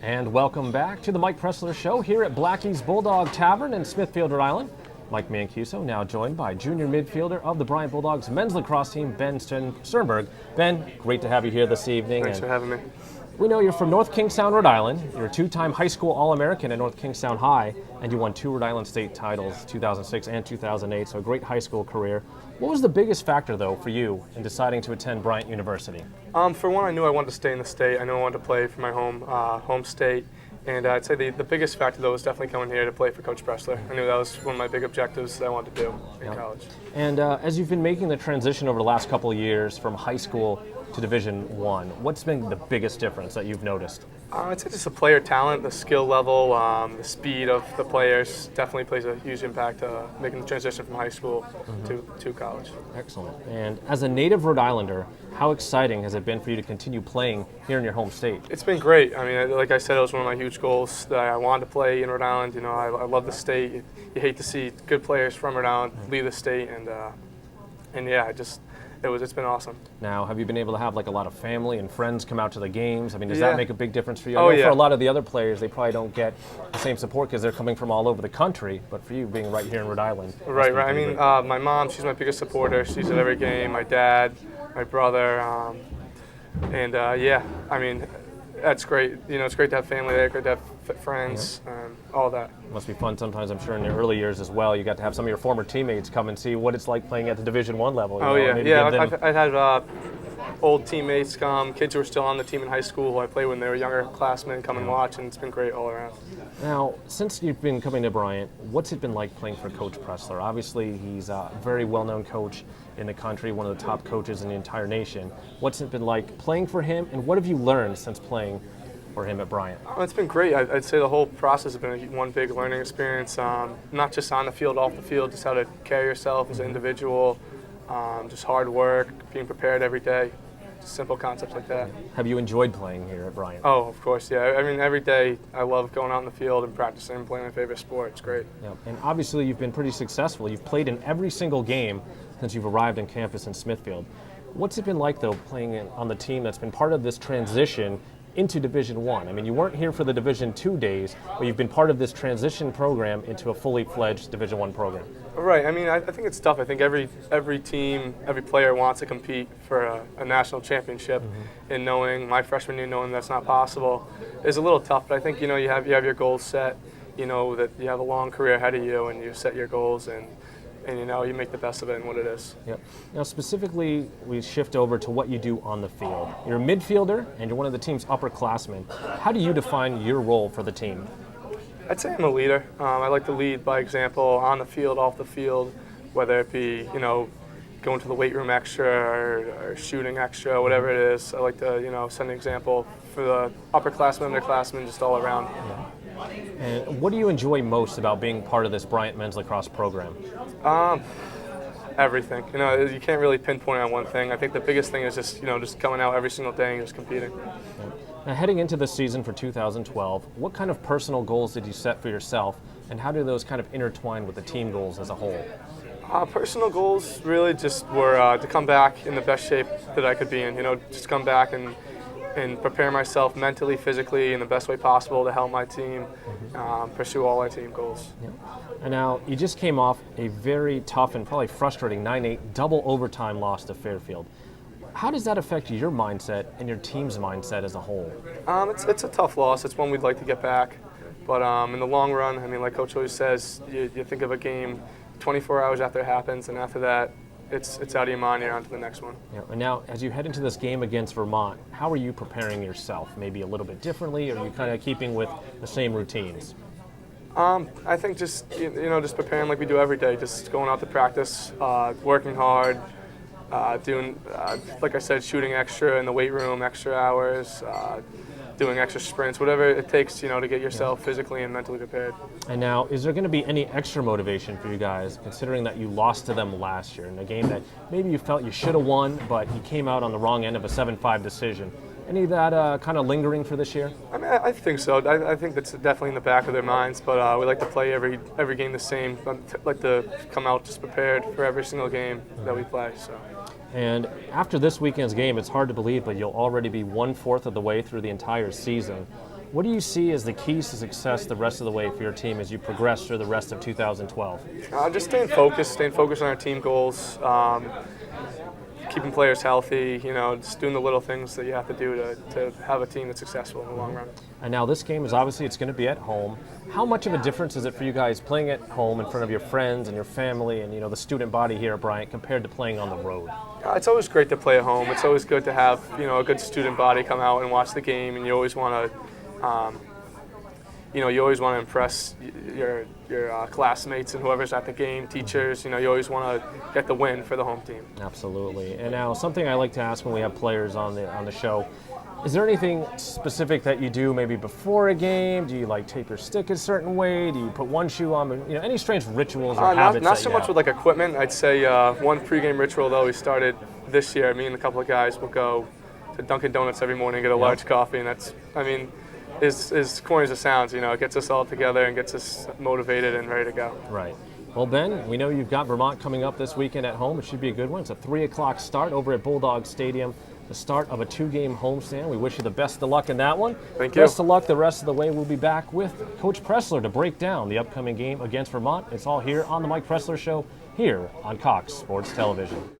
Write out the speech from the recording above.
And welcome back to the Mike Pressler Show here at Blackie's Bulldog Tavern in Smithfield, Rhode Island. Mike Mancuso now joined by junior midfielder of the Bryant Bulldogs men's lacrosse team, Ben Sternberg. Ben, great to have you here this evening. Thanks for having me. We know you're from North Kingstown, Rhode Island. You're a two-time high school All-American at North Kingstown High, and you won 2 Rhode Island State titles, 2006 and 2008, so a great high school career. What was the biggest factor, though, for you in deciding to attend Bryant University? For one, I knew I wanted to stay in the state. I knew I wanted to play for my home state. And I'd say the biggest factor, though, was definitely coming here to play for Coach Pressler. I knew that was one of my big objectives that I wanted to do in college. And as you've been making the transition over the last couple of years from high school to Division I, what's been the biggest difference that you've noticed? I'd say just the player talent, the skill level, the speed of the players definitely plays a huge impact making the transition from high school to college. Excellent. And as a native Rhode Islander, how exciting has it been for you to continue playing here in your home state? It's been great. I mean, like I said, it was one of my huge goals that I wanted to play in Rhode Island. You know, I love the state. You hate to see good players from Rhode Island leave the state, and yeah, it's been awesome. Now, have you been able to have like a lot of family and friends come out to the games? I mean, does Yeah. that make a big difference for you? Oh, I know yeah. For a lot of the other players, they probably don't get the same support because they're coming from all over the country. But for you, being right here in Rhode Island, Right. I mean, my mom, she's my biggest supporter. She's at every game. My dad, my brother, yeah. I mean, that's great. You know, it's great to have family there. Great to have friends. All that. Must be fun sometimes, I'm sure, in your early years as well. You got to have some of your former teammates come and see what it's like playing at the Division I level. Oh, yeah. Maybe Yeah, give them- I've had old teammates come, kids who were still on the team in high school who I played when they were younger classmen come and watch, and it's been great all around. Now, since you've been coming to Bryant, what's it been like playing for Coach Pressler? Obviously, he's a very well-known coach in the country, one of the top coaches in the entire nation. What's it been like playing for him, and what have you learned since playing for him at Bryant? Oh, it's been great. I'd say the whole process has been one big learning experience, not just on the field, off the field, just how to carry yourself as an individual, just hard work, being prepared every day, just simple concepts like that. Have you enjoyed playing here at Bryant? Oh, of course, yeah. I mean, every day I love going out in the field and practicing and playing my favorite sport. It's great. Yeah. And obviously, you've been pretty successful. You've played in every single game since you've arrived on campus in Smithfield. What's it been like, though, playing on the team that's been part of this transition into Division I? I mean, you weren't here for the Division II days, but you've been part of this transition program into a fully fledged Division I program. Right. I mean, I think it's tough. I think every team, every player wants to compete for a national championship, and knowing my freshman year, knowing that's not possible, is a little tough. But I think you have your goals set. You know that you have a long career ahead of you, and you set your goals, and you make the best of it and what it is. Yep. Now, specifically, we shift over to what you do on the field. You're a midfielder, and you're one of the team's upperclassmen. How do you define your role for the team? I'd say I'm a leader. I like to lead by example on the field, off the field, whether it be going to the weight room extra or shooting extra, whatever it is. I like to set an example for the upperclassmen, underclassmen, just all around. And what do you enjoy most about being part of this Bryant men's lacrosse program? Everything. You can't really pinpoint on one thing. I think the biggest thing is just coming out every single day and just competing. Now, heading into the season for 2012, what kind of personal goals did you set for yourself, and how do those kind of intertwine with the team goals as a whole? Personal goals really just were to come back in the best shape that I could be in. Just come back and prepare myself mentally, physically, in the best way possible to help my team pursue all our team goals. Yeah. And now, you just came off a very tough and probably frustrating 9-8 double overtime loss to Fairfield. How does that affect your mindset and your team's mindset as a whole? It's a tough loss. It's one we'd like to get back. But in the long run, I mean, like Coach always says, you think of a game 24 hours after it happens, and after that, it's out of your mind, you're on to the next one. Yeah. And now, as you head into this game against Vermont, how are you preparing yourself? Maybe a little bit differently, or are you kind of keeping with the same routines? I think just just preparing like we do every day, just going out to practice, working hard, doing like I said, shooting extra in the weight room, extra hours, doing extra sprints, whatever it takes, to get yourself physically and mentally prepared. And now, is there going to be any extra motivation for you guys, considering that you lost to them last year in a game that maybe you felt you should have won, but you came out on the wrong end of a 7-5 decision? Any of that kind of lingering for this year? I mean, I think so. I think that's definitely in the back of their minds, but we like to play every game the same. Like to come out just prepared for every single game that we play. So. And after this weekend's game, it's hard to believe, but you'll already be 1/4 of the way through the entire season. What do you see as the keys to success the rest of the way for your team as you progress through the rest of 2012? Just staying focused on our team goals, keeping players healthy, just doing the little things that you have to do to have a team that's successful in the long run. And now this game is obviously it's going to be at home. How much of a difference is it for you guys playing at home in front of your friends and your family and the student body here at Bryant compared to playing on the road? It's always great to play at home. It's always good to have a good student body come out and watch the game, and you always want to impress your classmates and whoever's at the game, teachers. You always want to get the win for the home team. Absolutely. And now something I like to ask when we have players on the show. Is there anything specific that you do maybe before a game? Do you tape your stick a certain way? Do you put one shoe on? Any strange rituals or habits? Not so much with equipment. I'd say one pregame ritual though we started this year. Me and a couple of guys will go to Dunkin' Donuts every morning and get a large coffee, and that's as corny as it sounds, it gets us all together and gets us motivated and ready to go. Right. Well, Ben, we know you've got Vermont coming up this weekend at home. It should be a good one. It's a 3 o'clock start over at Bulldog Stadium, the start of a 2-game homestand. We wish you the best of luck in that one. Thank you. Best of luck the rest of the way. We'll be back with Coach Pressler to break down the upcoming game against Vermont. It's all here on the Mike Pressler Show here on Cox Sports Television.